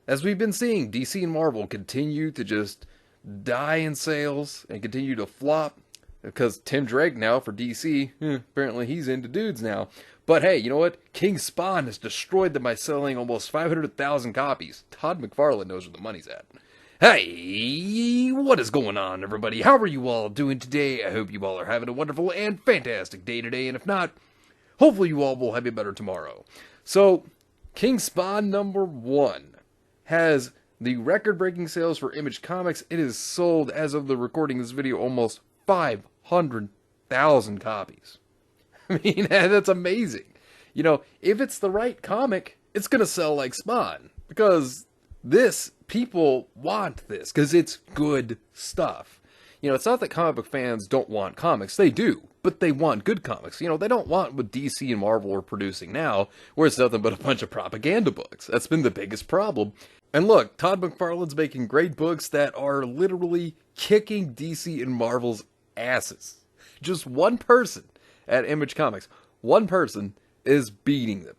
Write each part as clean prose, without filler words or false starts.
As we've been seeing, DC and Marvel continue to just die in sales and continue to flop because Tim Drake now for DC, apparently he's into dudes now. But hey, you know what? King Spawn has destroyed them by selling almost 500,000 copies. Todd McFarlane knows where the money's at. Hey, what is going on, everybody? How are you all doing today? I hope you all are having a wonderful and fantastic day today, and if not, hopefully you all will have a better tomorrow. So, King Spawn #1 has the record-breaking sales for Image Comics. It is sold, as of the recording of this video, almost 500,000 copies. I mean, that's amazing. You know, if it's the right comic, it's going to sell like Spawn. Because people want this. Because it's good stuff. You know, it's not that comic book fans don't want comics. They do. But they want good comics. You know, they don't want what DC and Marvel are producing now, where it's nothing but a bunch of propaganda books. That's been the biggest problem. And look, Todd McFarlane's making great books that are literally kicking DC and Marvel's asses. Just one person at Image Comics, one person is beating them.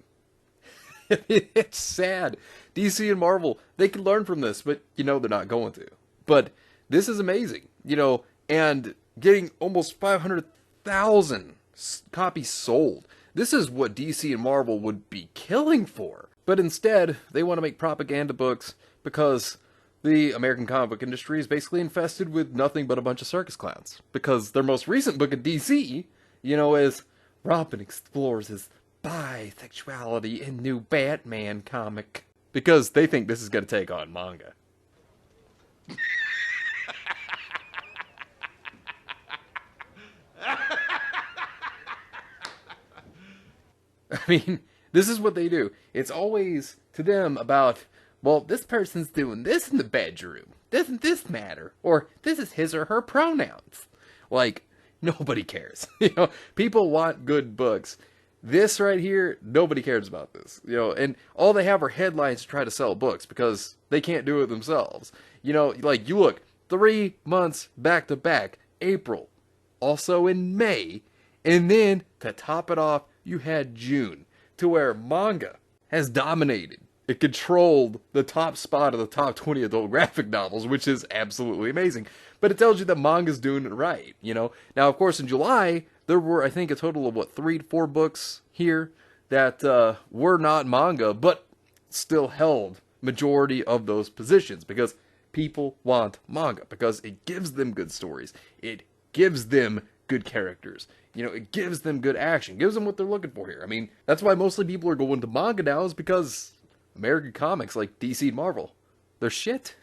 It's sad. DC and Marvel, they can learn from this, but, you know, they're not going to. But this is amazing, you know, and getting almost 500,000 copies sold. This is what DC and Marvel would be killing for. But instead, they want to make propaganda books because the American comic book industry is basically infested with nothing but a bunch of circus clowns. Because their most recent book of DC, you know, is Robin explores his bisexuality in new Batman comic. Because they think this is going to take on manga. I mean, this is what they do. It's always, to them, about, well, this person's doing this in the bedroom. Doesn't this matter? Or, this is his or her pronouns. Like, nobody cares. You know, people want good books. This right here, nobody cares about this. You know, and all they have are headlines to try to sell books because they can't do it themselves. You know, like, you look, 3 months back to back, April, also in May, and then, to top it off, you had June, to where manga has dominated. It controlled the top spot of the top 20 adult graphic novels, which is absolutely amazing. But it tells you that manga's doing it right, you know. Now, of course, in July, there were, I think, a total of, 3 to 4 books here that were not manga, but still held majority of those positions, because people want manga, because it gives them good stories. It gives them good characters. You know, it gives them good action. Gives them what they're looking for here. I mean, that's why mostly people are going to manga now, is because American comics like DC and Marvel, they're shit.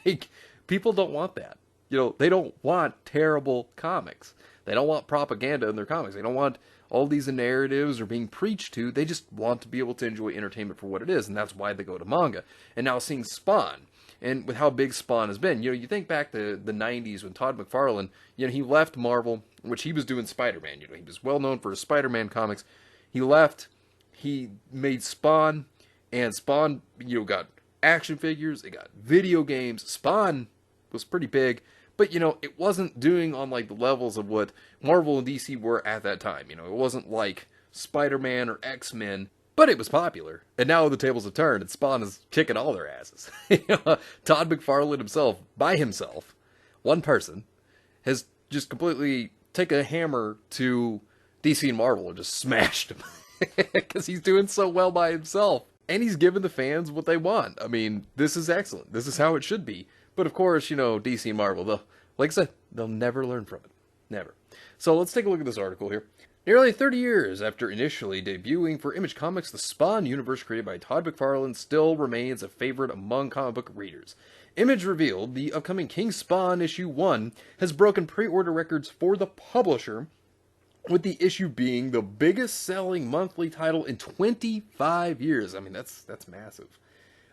Like, people don't want that. You know, they don't want terrible comics. They don't want propaganda in their comics. They don't want all these narratives or being preached to. They just want to be able to enjoy entertainment for what it is, and that's why they go to manga. And now seeing Spawn, and with how big Spawn has been, you know, you think back to the 90s when Todd McFarlane, you know, he left Marvel, which he was doing Spider-Man. You know, he was well known for his Spider-Man comics. He left, he made Spawn, and Spawn, you know, got action figures, it got video games. Spawn was pretty big, but, you know, it wasn't doing on, like, the levels of what Marvel and DC were at that time. You know, it wasn't like Spider-Man or X-Men, but it was popular. And now the tables have turned, and Spawn is kicking all their asses. You know, Todd McFarlane himself, by himself, one person, has just completely taken a hammer to DC and Marvel and just smashed them. Because he's doing so well by himself. And he's giving the fans what they want. I mean, this is excellent. This is how it should be. But of course, you know, DC and Marvel, like I said, they'll never learn from it. Never. So let's take a look at this article here. Nearly 30 years after initially debuting for Image Comics, the Spawn universe created by Todd McFarlane still remains a favorite among comic book readers. Image revealed the upcoming King Spawn issue 1 has broken pre-order records for the publisher, with the issue being the biggest selling monthly title in 25 years. I mean, that's massive.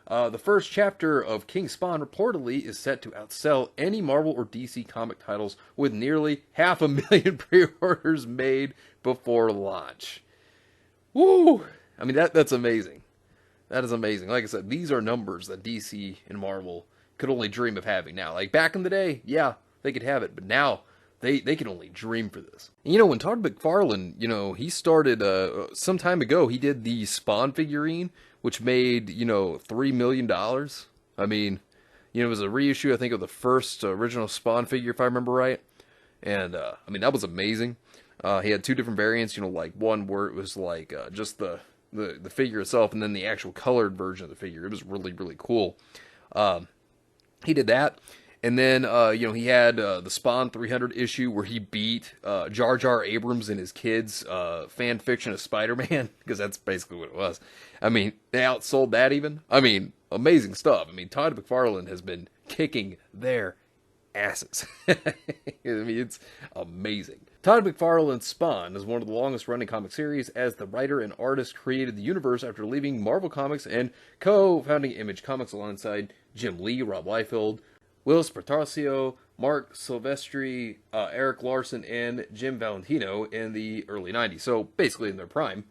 The first chapter of King Spawn reportedly is set to outsell any Marvel or DC comic titles, with nearly 500,000 pre-orders made before launch. Woo! I mean, that's amazing. That is amazing. Like I said, these are numbers that DC and Marvel could only dream of having now. Like, back in the day, yeah, they could have it, but now they can only dream for this. And, you know, when Todd McFarlane, you know, he started, some time ago, he did the Spawn figurine, which made, you know, $3 million. I mean, it was a reissue, I think, of the first original Spawn figure, if I remember right. And, I mean, that was amazing. He had two different variants, like one where it was like just the figure itself, and then the actual colored version of the figure. It was really, really cool. He did that. And then, he had the Spawn 300 issue where he beat Jar Jar Abrams and his kids' fan fiction of Spider-Man, because that's basically what it was. I mean, they outsold that even. I mean, amazing stuff. I mean, Todd McFarlane has been kicking their asses. I mean, it's amazing. Todd McFarlane's Spawn is one of the longest running comic series, as the writer and artist created the universe after leaving Marvel Comics and co-founding Image Comics alongside Jim Lee, Rob Liefeld, Will Spartacio, Mark Silvestri, Eric Larson, and Jim Valentino in the early 90s. So basically in their prime.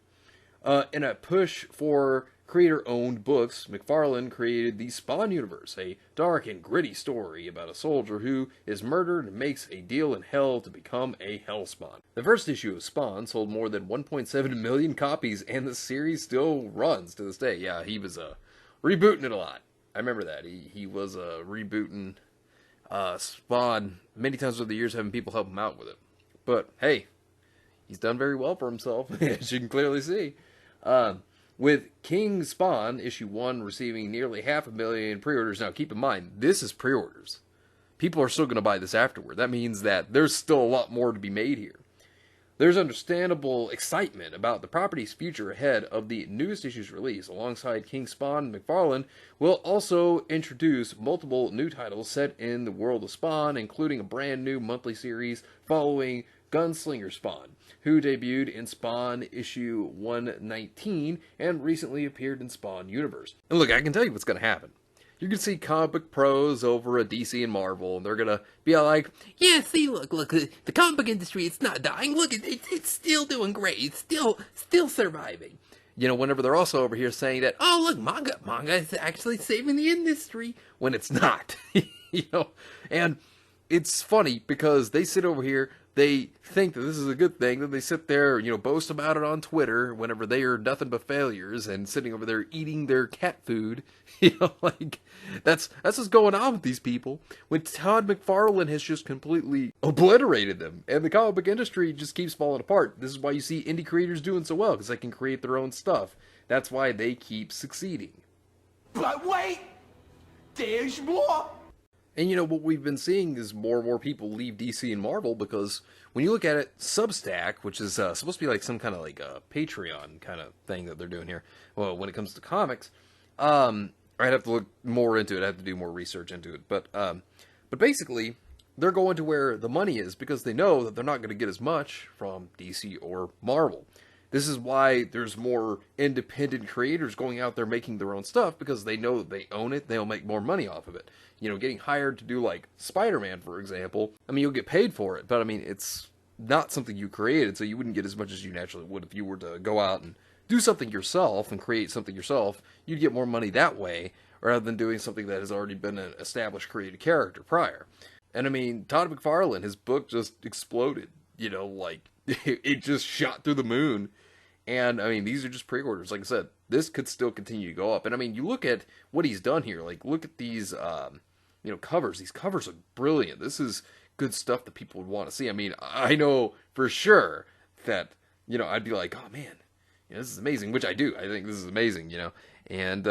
In a push for creator-owned books, McFarlane created the Spawn universe, a dark and gritty story about a soldier who is murdered and makes a deal in hell to become a Hellspawn. The first issue of Spawn sold more than 1.7 million copies, and the series still runs to this day. Yeah, he was rebooting it a lot. I remember that. He was rebooting Spawn many times over the years, having people help him out with it. But, hey, he's done very well for himself, as you can clearly see. With King Spawn, issue 1, receiving nearly 500,000 pre-orders. Now, keep in mind, this is pre-orders. People are still going to buy this afterward. That means that there's still a lot more to be made here. There's understandable excitement about the property's future ahead of the newest issue's release. Alongside King Spawn, McFarlane will also introduce multiple new titles set in the world of Spawn, including a brand new monthly series following Gunslinger Spawn, who debuted in Spawn issue 119 and recently appeared in Spawn Universe. And look, I can tell you what's going to happen. You can see comic book pros over at DC and Marvel, and they're going to be all like, yeah, see, look, the comic book industry, it's not dying. Look, it's still doing great. It's still surviving. Whenever they're also over here saying that, oh, look, manga is actually saving the industry, when it's not. And it's funny because they sit over here, they think that this is a good thing, then they sit there, boast about it on Twitter whenever they are nothing but failures and sitting over there eating their cat food. That's what's going on with these people. When Todd McFarlane has just completely obliterated them, and the comic book industry just keeps falling apart. This is why you see indie creators doing so well, because they can create their own stuff. That's why they keep succeeding. But wait! There's more! And what we've been seeing is more and more people leave DC and Marvel, because when you look at it, Substack, which is supposed to be like some kind of like a Patreon kind of thing that they're doing here, well, when it comes to comics, I'd have to look more into it. I have to do more research into it. But basically, they're going to where the money is, because they know that they're not going to get as much from DC or Marvel. This is why there's more independent creators going out there making their own stuff, because they know that they own it, they'll make more money off of it. Getting hired to do, like, Spider-Man, for example, I mean, you'll get paid for it, but, I mean, it's not something you created, so you wouldn't get as much as you naturally would if you were to go out and do something yourself and create something yourself. You'd get more money that way, rather than doing something that has already been an established created character prior. And, I mean, Todd McFarlane, his book just exploded, it just shot through the moon. And, I mean, these are just pre-orders. Like I said, this could still continue to go up. And, I mean, you look at what he's done here. Like, look at these, covers. These covers are brilliant. This is good stuff that people would want to see. I mean, I know for sure that, I'd be like, oh, man, this is amazing. Which I do. I think this is amazing, And,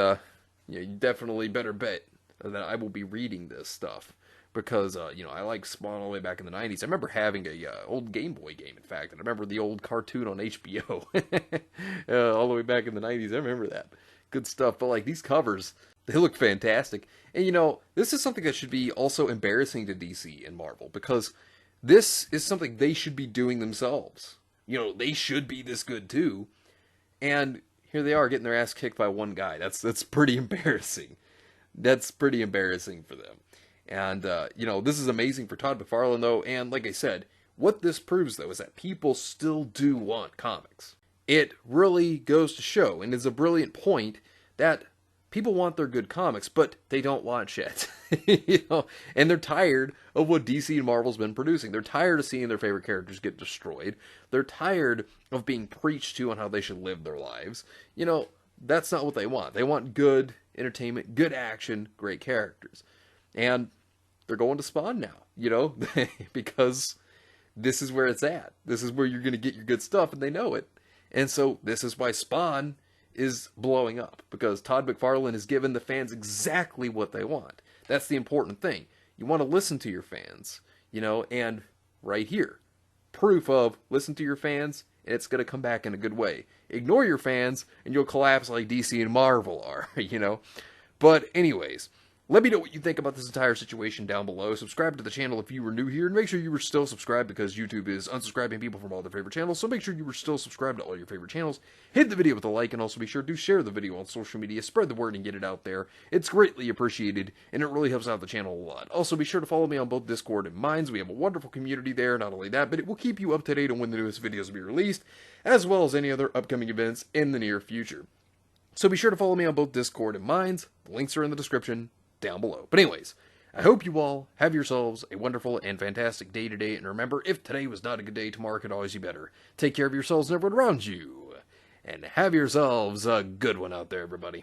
you definitely better bet that I will be reading this stuff. Because, I like Spawn all the way back in the 90s. I remember having a old Game Boy game, in fact. And I remember the old cartoon on HBO. All the way back in the 90s. I remember that. Good stuff. But, like, these covers, they look fantastic. And, this is something that should be also embarrassing to DC and Marvel. Because this is something they should be doing themselves. They should be this good, too. And here they are getting their ass kicked by one guy. That's pretty embarrassing. That's pretty embarrassing for them. And, this is amazing for Todd McFarlane, though, and like I said, what this proves, though, is that people still do want comics. It really goes to show, and is a brilliant point, that people want their good comics, but they don't want shit. And they're tired of what DC and Marvel's been producing. They're tired of seeing their favorite characters get destroyed. They're tired of being preached to on how they should live their lives. That's not what they want. They want good, entertainment, good action, great characters. And they're going to Spawn now, you know, because this is where it's at. This is where you're going to get your good stuff, and they know it. And so this is why Spawn is blowing up, because Todd McFarlane has given the fans exactly what they want. That's the important thing. You want to listen to your fans, you know, and right here, proof of listen to your fans, and it's going to come back in a good way. Ignore your fans, and you'll collapse like DC and Marvel are, you know. But anyways, let me know what you think about this entire situation down below. Subscribe to the channel if you were new here, and make sure you were still subscribed, because YouTube is unsubscribing people from all their favorite channels, so make sure you were still subscribed to all your favorite channels. Hit the video with a like, and also be sure to share the video on social media. Spread the word and get it out there. It's greatly appreciated, and it really helps out the channel a lot. Also, be sure to follow me on both Discord and Minds. We have a wonderful community there. Not only that, but it will keep you up to date on when the newest videos will be released, as well as any other upcoming events in the near future. So be sure to follow me on both Discord and Minds. The links are in the description down below. But anyways, I hope you all have yourselves a wonderful and fantastic day today, and remember, if today was not a good day, tomorrow could always be better. Take care of yourselves and everyone around you, and have yourselves a good one out there, everybody.